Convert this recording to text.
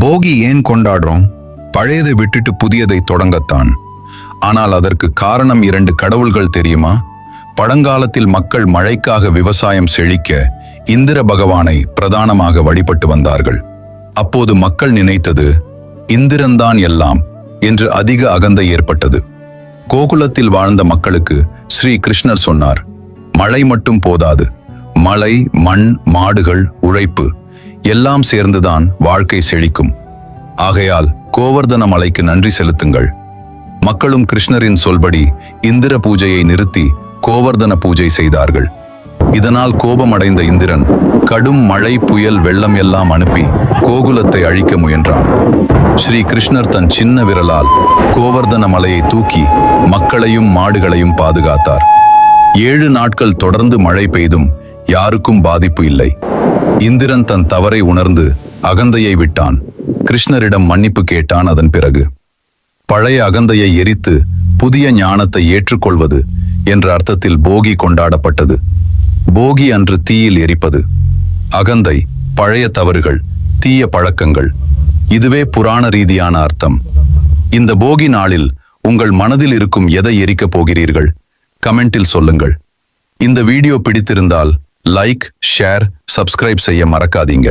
போகி ஏன் கொண்டாடுறோம்? பழையதை விட்டுட்டு புதியதை தொடங்கத்தான். ஆனால் அதற்கு காரணம் 2 கடவுள்கள் தெரியுமா? பழங்காலத்தில் மக்கள் மழைக்காக விவசாயம் செழிக்க இந்திர பகவானை பிரதானமாக வழிபட்டு வந்தார்கள். அப்போது மக்கள் நினைத்தது இந்திரன்தான் எல்லாம் என்று அதிக அகந்தை ஏற்பட்டது. கோகுலத்தில் வாழ்ந்த மக்களுக்கு ஸ்ரீ கிருஷ்ணர் சொன்னார், மழை மட்டும் போதாது, மலை, மண், மாடுகள், உழைப்பு எல்லாம் சேர்ந்துதான் வாழ்க்கை செழிக்கும். ஆகையால் கோவர்தன மலைக்கு நன்றி செலுத்துங்கள். மக்களும் கிருஷ்ணரின் சொல்படி இந்திர பூஜையை நிறுத்தி கோவர்தன பூஜை செய்தார்கள். இதனால் கோபமடைந்த இந்திரன் கடும் மழை, புயல், வெள்ளம் எல்லாம் அனுப்பி கோகுலத்தை அழிக்க முயன்றான். ஸ்ரீ கிருஷ்ணர் தன் சின்ன விரலால் கோவர்தன மலையை தூக்கி மக்களையும் மாடுகளையும் பாதுகாத்தார். 7 நாட்கள் தொடர்ந்து மழை பெய்தும் யாருக்கும் பாதிப்பு இல்லை. இந்திரன் தன் தவறை உணர்ந்து அகந்தையை விட்டான். கிருஷ்ணரிடம் மன்னிப்பு கேட்டான். அதன் பிறகு பழைய அகந்தையை எரித்து புதிய ஞானத்தை ஏற்றுக்கொள்வது என்ற அர்த்தத்தில் போகி கொண்டாடப்பட்டது. போகி அன்று தீயில் எரிப்பது. அகந்தை, பழைய தவறுகள், தீய பழக்கங்கள், இதுவே புராண ரீதியான அர்த்தம். இந்த போகி நாளில் உங்கள் மனதில் இருக்கும் எதை எரிக்கப் போகிறீர்கள்? கமெண்டில் சொல்லுங்கள். இந்த வீடியோ பிடித்திருந்தால் லைக், ஷேர், சப்ஸ்கிரைப் செய்ய மறக்காதீங்க.